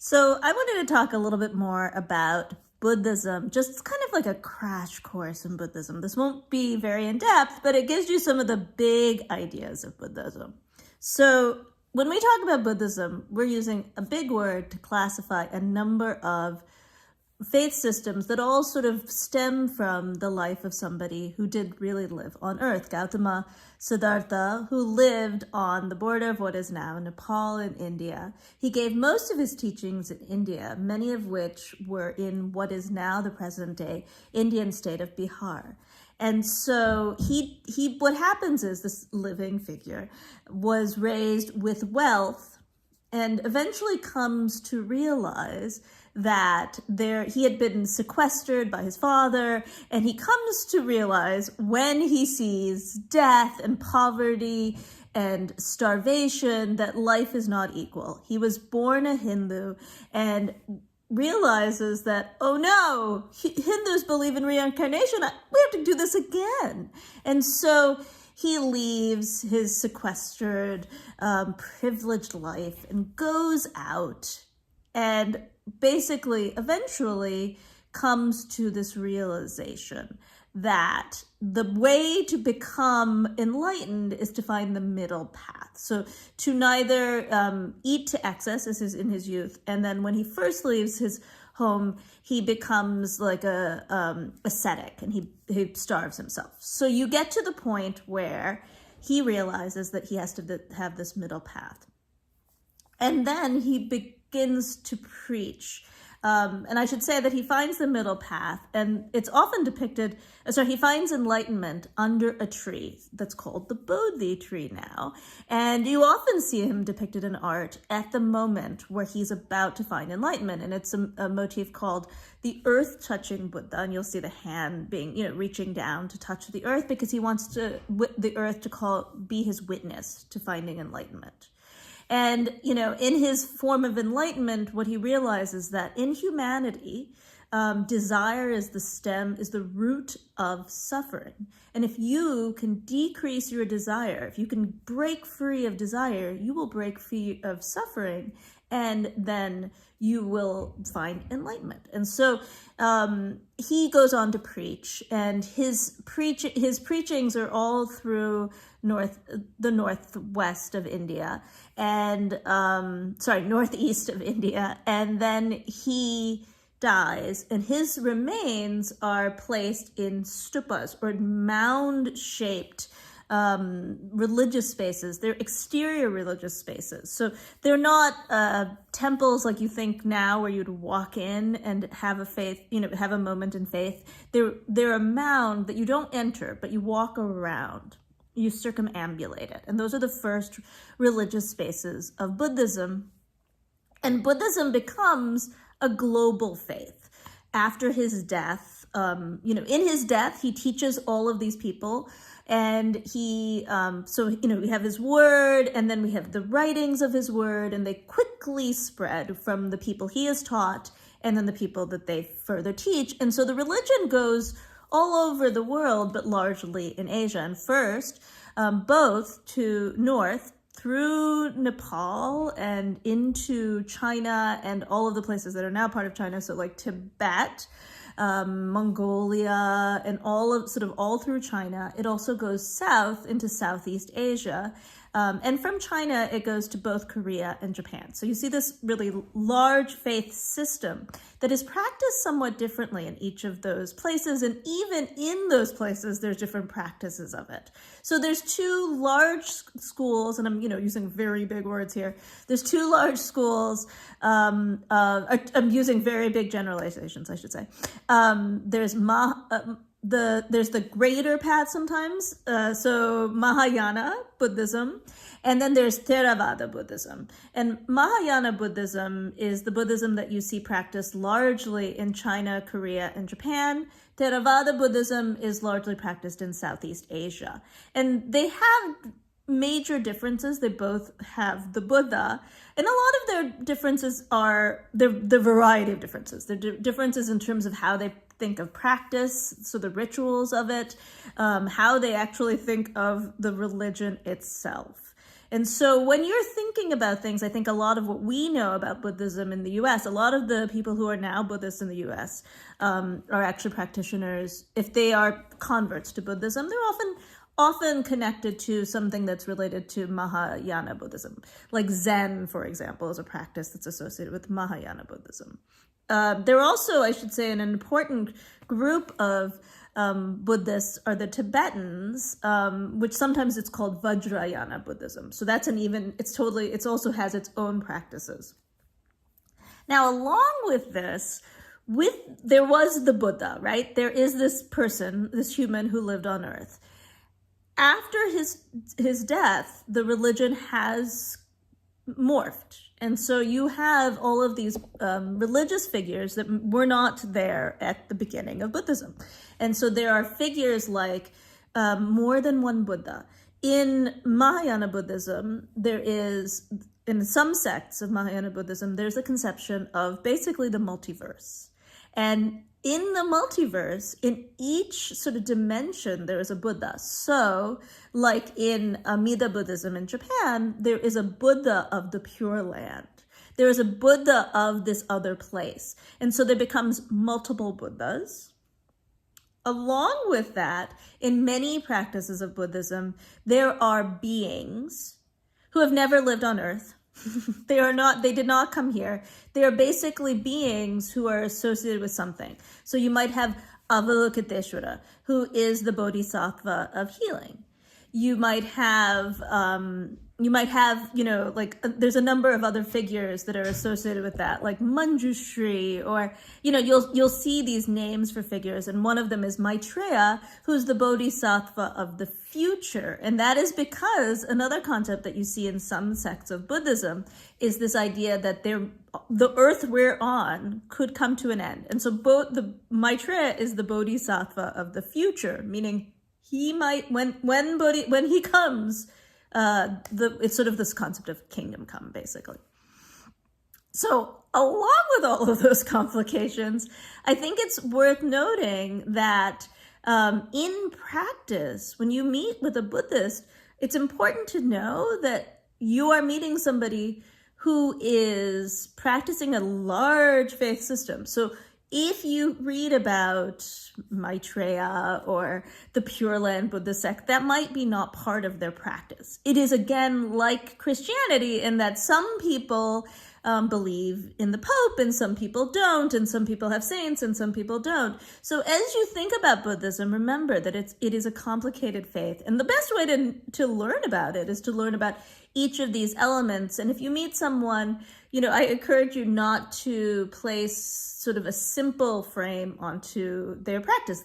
So I wanted to talk a little bit more about Buddhism, just kind of like a crash course in Buddhism. This won't be very in-depth, but it gives you some of the big ideas of Buddhism. So when we talk about Buddhism, we're using a big word to classify a number of faith systems that all sort of stem from the life of somebody who did really live on earth. Gautama Siddhartha, who lived on the border of what is now Nepal and India. He gave most of his teachings in India, many of which were in what is now the present-day Indian state of Bihar. And so what happens is this living figure was raised with wealth and eventually comes to realize that he had been sequestered by his father, and he comes to realize when he sees death and poverty and starvation that life is not equal. He was born a Hindu and realizes that, oh no, Hindus believe in reincarnation. We have to do this again. And so he leaves his sequestered, privileged life and goes out and basically eventually comes to this realization that the way to become enlightened is to find the middle path. So to neither eat to excess, as is in his youth, and then when he first leaves his home, he becomes like a ascetic, and he starves himself. So you get to the point where he realizes that he has to have this middle path. And then he begins to preach. And I should say that he finds the middle path, and it's often depicted, he finds enlightenment under a tree that's called the Bodhi tree now. And you often see him depicted in art at the moment where he's about to find enlightenment. And it's a motif called the earth-touching Buddha. And you'll see the hand being, reaching down to touch the earth because he wants the earth to be his witness to finding enlightenment. And, in his form of enlightenment, what he realizes that in humanity, desire is the root of suffering. And if you can decrease your desire, if you can break free of desire, you will break free of suffering, and then you will find enlightenment. And so he goes on to preach, and his preachings are all through the northwest of India, and northeast of India, and then he dies, and his remains are placed in stupas, or mound-shaped religious spaces. They're exterior religious spaces. So they're not temples like you think now where you'd walk in and have have a moment in faith. They're a mound that you don't enter, but you walk around. You circumambulate it. And those are the first religious spaces of Buddhism. And Buddhism becomes a global faith. After his death, in his death, he teaches all of these people. And we have his word, and then we have the writings of his word, and they quickly spread from the people he has taught, and then the people that they further teach. And so the religion goes all over the world, but largely in Asia. And first, both to north, through Nepal and into China and all of the places that are now part of China, so like Tibet, Mongolia, and all through China. It also goes south into Southeast Asia. And from China, it goes to both Korea and Japan. So you see this really large faith system that is practiced somewhat differently in each of those places. And even in those places, there's different practices of it. So there's two large schools, and I'm, using very big words here. There's two large schools. I'm using very big generalizations, I should say. There's the greater path sometimes, so Mahayana Buddhism, and then there's Theravada Buddhism. And Mahayana Buddhism is the Buddhism that you see practiced largely in China, Korea, and Japan. Theravada Buddhism is largely practiced in Southeast Asia. And they have major differences. They both have the Buddha, and a lot of their differences are the variety of differences. The differences in terms of how they think of practice, so the rituals of it, how they actually think of the religion itself. And so when you're thinking about things, I think a lot of what we know about Buddhism in the US, a lot of the people who are now Buddhists in the US are actually practitioners. If they are converts to Buddhism, they're often connected to something that's related to Mahayana Buddhism. Like Zen, for example, is a practice that's associated with Mahayana Buddhism. There are also, I should say, an important group of Buddhists are the Tibetans, which sometimes it's called Vajrayana Buddhism. So that's it also has its own practices. Now, along with this, there was the Buddha, right? There is this person, this human who lived on Earth. After his death, the religion has morphed. And so you have all of these religious figures that were not there at the beginning of Buddhism. And so there are figures like more than one Buddha. In Mahayana Buddhism, in some sects of Mahayana Buddhism, there's a conception of basically the multiverse. And in the multiverse, in each sort of dimension, there is a Buddha. So, like in Amida Buddhism in Japan, there is a Buddha of the Pure Land. There is a Buddha of this other place. And so there becomes multiple Buddhas. Along with that, in many practices of Buddhism, there are beings who have never lived on Earth. They did not come here. They are basically beings who are associated with something. So you might have Avalokiteshvara, who is the bodhisattva of healing. You might have, there's a number of other figures that are associated with that, like Manjushri, or, you'll see these names for figures, and one of them is Maitreya, who's the bodhisattva of the future. And that is because another concept that you see in some sects of Buddhism is this idea that the earth we're on could come to an end. And so the Maitreya is the bodhisattva of the future, meaning he might, when he comes, it's sort of this concept of kingdom come, basically. So along with all of those complications, I think it's worth noting that in practice, when you meet with a Buddhist, it's important to know that you are meeting somebody who is practicing a large faith system. So if you read about Maitreya or the Pure Land Buddhist sect, that might be not part of their practice. It is, again, like Christianity in that some people believe in the Pope and some people don't, and some people have saints and some people don't. So as you think about Buddhism, remember that it is a complicated faith. And the best way to learn about it is to learn about each of these elements. And if you meet someone, I encourage you not to place sort of a simple frame onto their practice.